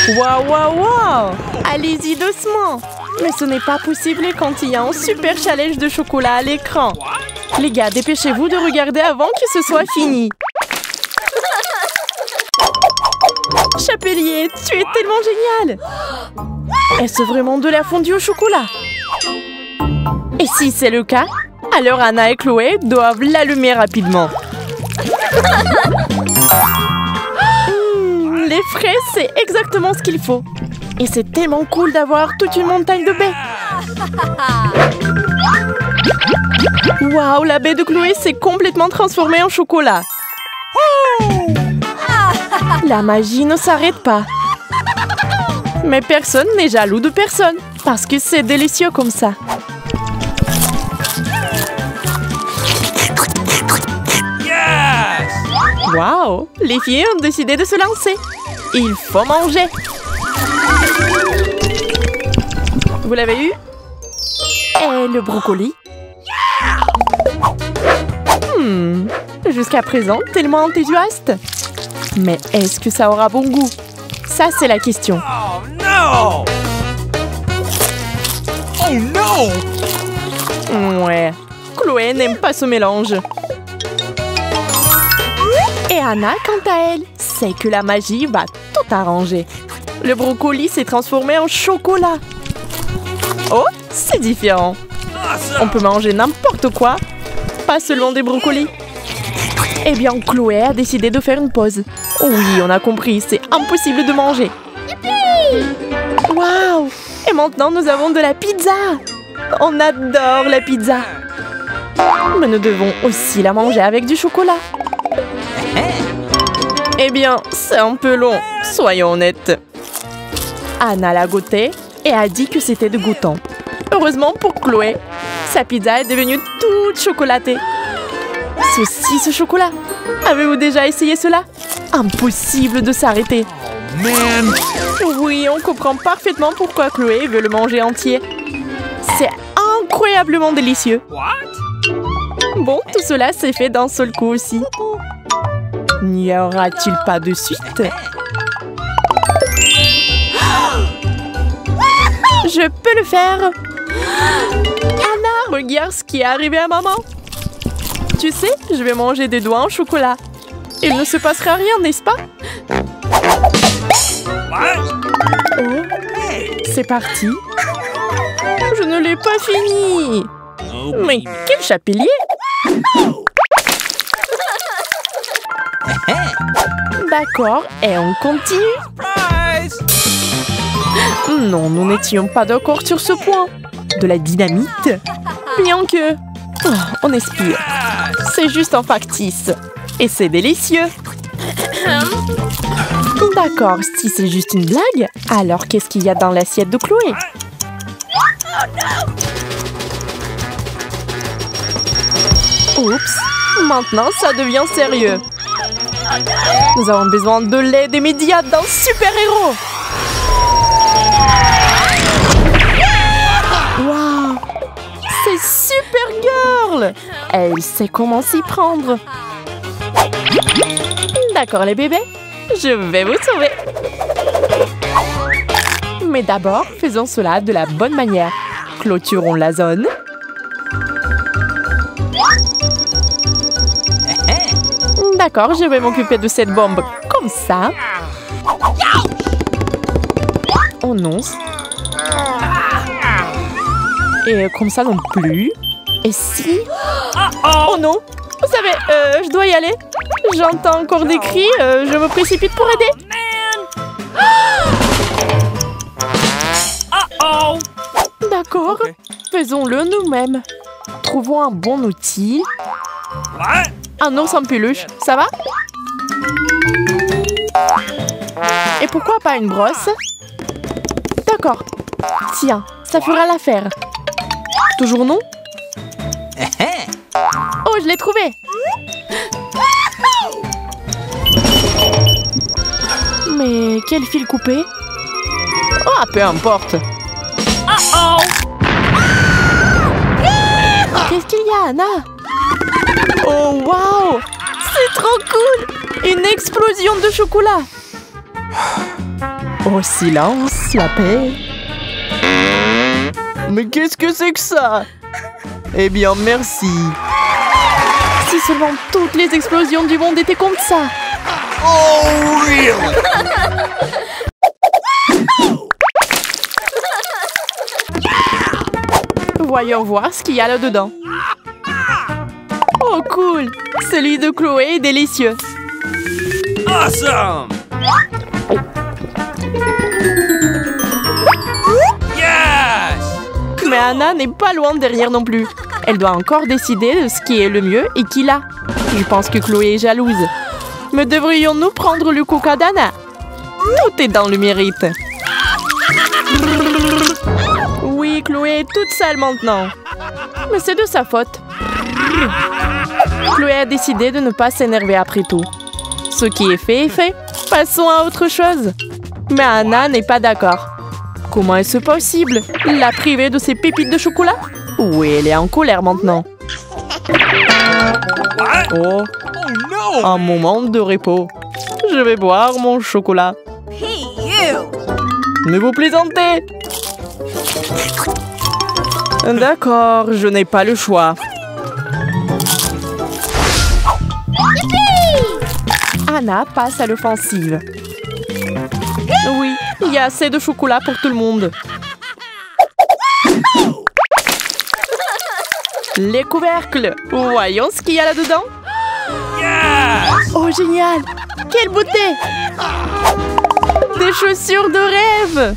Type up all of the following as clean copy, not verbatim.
Waouh, waouh, waouh! Allez-y doucement! Mais ce n'est pas possible quand il y a un super challenge de chocolat à l'écran. Les gars, dépêchez-vous de regarder avant que ce soit fini. Chapelier, tu es tellement génial! Est-ce vraiment de la fondue au chocolat? Et si c'est le cas, alors Anna et Chloé doivent l'allumer rapidement. Les frais, c'est exactement ce qu'il faut. Et c'est tellement cool d'avoir toute une montagne de baies. Waouh, la baie de Chloé s'est complètement transformée en chocolat. La magie ne s'arrête pas. Mais personne n'est jaloux de personne, parce que c'est délicieux comme ça. Waouh, les filles ont décidé de se lancer. Il faut manger. Vous l'avez eu? Et le brocoli? Jusqu'à présent, tellement enthousiaste. Mais est-ce que ça aura bon goût? Ça, c'est la question. Oh non! Oh non! Ouais, Chloé n'aime pas ce mélange. Et Anna, quant à elle, sait que la magie va tout arranger. Le brocoli s'est transformé en chocolat. Oh, c'est différent. On peut manger n'importe quoi, pas seulement des brocolis. Eh bien, Chloé a décidé de faire une pause. Oh oui, on a compris, c'est impossible de manger. Waouh! Et maintenant, nous avons de la pizza. On adore la pizza. Mais nous devons aussi la manger avec du chocolat. Eh bien, c'est un peu long, soyons honnêtes. Anna l'a goûté et a dit que c'était dégoûtant. Heureusement pour Chloé, sa pizza est devenue toute chocolatée. Saucisse au chocolat. Avez-vous déjà essayé cela? Impossible de s'arrêter. Man! Oui, on comprend parfaitement pourquoi Chloé veut le manger entier. C'est incroyablement délicieux. What? Bon, tout cela s'est fait d'un seul coup aussi. N'y aura-t-il pas de suite? Je peux le faire. Anna, regarde ce qui est arrivé à maman. Tu sais, je vais manger des doigts en chocolat. Il ne se passera rien, n'est-ce pas? What? Oh, c'est parti. Je ne l'ai pas fini. Mais quel chapelier! D'accord, et on continue. Surprise! Non, nous n'étions pas d'accord sur ce point. De la dynamite? Bien que... Oh, on expire. C'est juste un factice. Et c'est délicieux. D'accord, si c'est juste une blague, alors qu'est-ce qu'il y a dans l'assiette de Chloé? Oups, maintenant ça devient sérieux. Nous avons besoin de l'aide immédiate d'un super-héros. Waouh, c'est Supergirl. Elle sait comment s'y prendre. D'accord les bébés, je vais vous sauver. Mais d'abord, faisons cela de la bonne manière. Clôturons la zone. D'accord, je vais m'occuper de cette bombe comme ça. Oh non. Et comme ça non plus. Et si... Oh non. Vous savez, je dois y aller. J'entends encore des cris. Je me précipite pour aider. D'accord. Faisons-le nous-mêmes. Trouvons un bon outil. Un ours en peluche, ça va? Et pourquoi pas une brosse? D'accord. Tiens, ça fera l'affaire. Toujours non? Oh, je l'ai trouvé! Mais quel fil coupé? Ah, peu importe. Qu'est-ce qu'il y a, Anna? Oh, waouh! C'est trop cool! Une explosion de chocolat! Oh, silence, la paix. Mais qu'est-ce que c'est que ça? Eh bien, merci. Si seulement toutes les explosions du monde étaient comme ça. Oh, really? Voyons voir ce qu'il y a là-dedans. Oh, cool! Celui de Chloé est délicieux. Awesome! Yes! Mais Anna n'est pas loin derrière non plus. Elle doit encore décider de ce qui est le mieux et qui l'a. Je pense que Chloé est jalouse. Mais devrions-nous prendre le coca d'Anna? Tout est dans le mérite. Oui, Chloé est toute sale maintenant. Mais c'est de sa faute. Chloé a décidé de ne pas s'énerver après tout. Ce qui est fait est fait. Passons à autre chose. Mais Anna n'est pas d'accord. Comment est-ce possible? La priver de ses pépites de chocolat? Oui, elle est en colère maintenant. What? Oh, Oh no! un moment de repos. Je vais boire mon chocolat. Hey, you! Mais vous plaisantez? D'accord, je n'ai pas le choix. Anna passe à l'offensive. Oui, il y a assez de chocolat pour tout le monde. Les couvercles. Voyons ce qu'il y a là-dedans. Yes! Oh, génial! Quelle beauté! Des chaussures de rêve!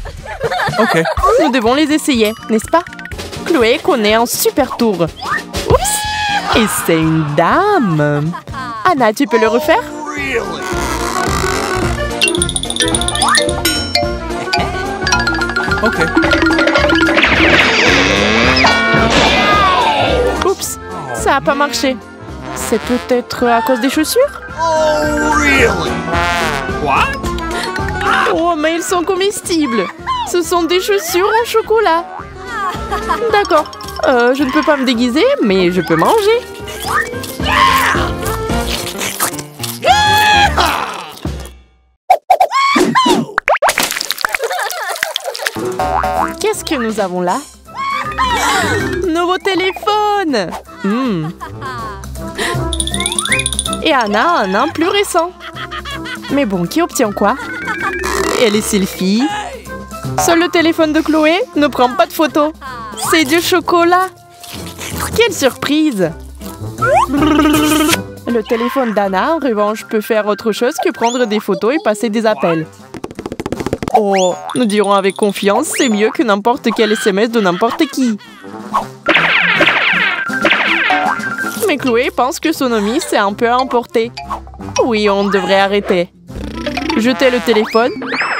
Okay. Nous devons les essayer, n'est-ce pas? Chloé connaît un super tour. Oups! Et c'est une dame! Anna, tu peux le refaire? Really? Okay. Oups! Ça n'a pas marché. C'est peut-être à cause des chaussures? Oh, really? What? Oh, mais ils sont comestibles! Ce sont des chaussures en chocolat! D'accord. Je ne peux pas me déguiser, mais je peux manger. Qu'est-ce que nous avons là? Nouveau téléphone! Et Anna a un plus récent. Mais bon, qui obtient quoi? Et les selfies? Seul le téléphone de Chloé ne prend pas de photos. C'est du chocolat! Quelle surprise! Le téléphone d'Anna, en revanche, peut faire autre chose que prendre des photos et passer des appels. Oh, nous dirons avec confiance, c'est mieux que n'importe quel SMS de n'importe qui. Mais Chloé pense que son ami s'est un peu emporté. Oui, on devrait arrêter. Jeter le téléphone,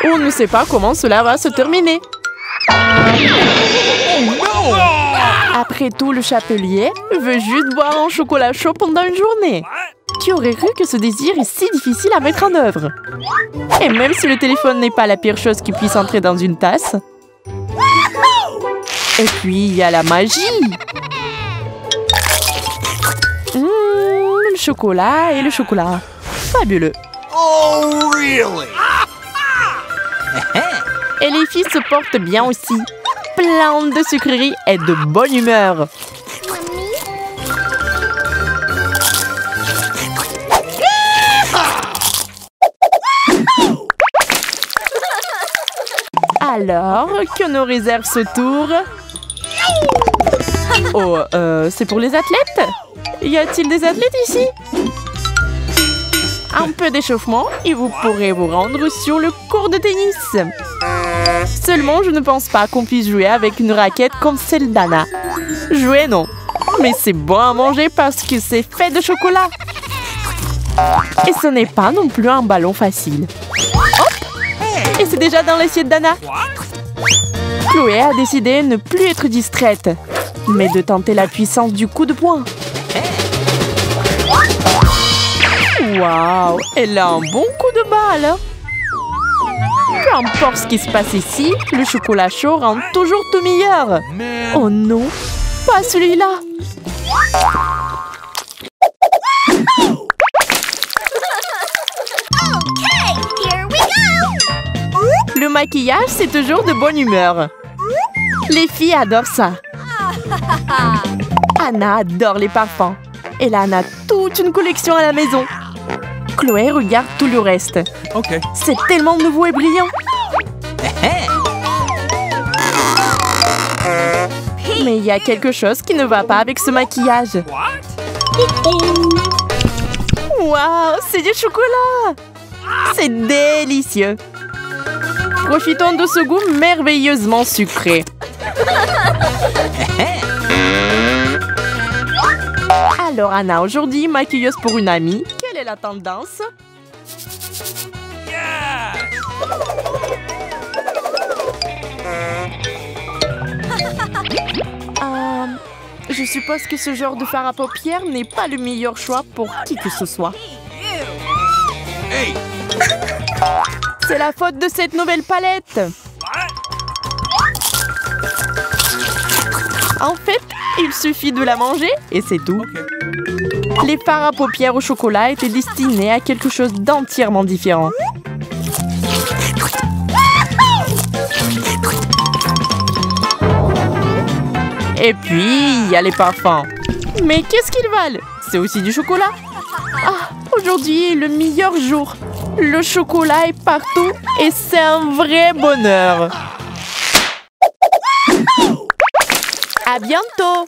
on ne sait pas comment cela va se terminer. Après tout, le chapelier veut juste boire un chocolat chaud pendant une journée. Qui aurait cru que ce désir est si difficile à mettre en œuvre? Et même si le téléphone n'est pas la pire chose qui puisse entrer dans une tasse. Et puis, il y a la magie. Le chocolat et le chocolat. Fabuleux. Oh, really? Et les filles se portent bien aussi. Plein de sucreries et de bonne humeur. Alors, que nous réserve ce tour? Oh, c'est pour les athlètes? Y a-t-il des athlètes ici? Un peu d'échauffement et vous pourrez vous rendre sur le court de tennis. Seulement, je ne pense pas qu'on puisse jouer avec une raquette comme celle d'Anna. Jouer, non. Mais c'est bon à manger parce que c'est fait de chocolat. Et ce n'est pas non plus un ballon facile. Hop! Et c'est déjà dans l'assiette d'Anna. Chloé a décidé de ne plus être distraite, mais de tenter la puissance du coup de poing. Waouh! Elle a un bon coup de balle. Peu importe ce qui se passe ici, le chocolat chaud rend toujours tout meilleur. Oh non, pas celui-là. maquillage, c'est toujours de bonne humeur. Les filles adorent ça. Anna adore les parfums. Et là, Anna a toute une collection à la maison. Chloé regarde tout le reste. Okay. C'est tellement nouveau et brillant. Mais il y a quelque chose qui ne va pas avec ce maquillage. Waouh, c'est du chocolat! C'est délicieux! Profitons de ce goût merveilleusement sucré. Alors Anna, aujourd'hui, maquilleuse pour une amie. Quelle est la tendance? Je suppose que ce genre de fard à paupières n'est pas le meilleur choix pour qui que ce soit. Hey. C'est la faute de cette nouvelle palette. En fait, il suffit de la manger et c'est tout. Okay. Les fards à paupières au chocolat étaient destinés à quelque chose d'entièrement différent. Et puis, il y a les parfums. Mais qu'est-ce qu'ils valent? C'est aussi du chocolat. Ah, aujourd'hui est le meilleur jour. Le chocolat est partout et c'est un vrai bonheur. À bientôt!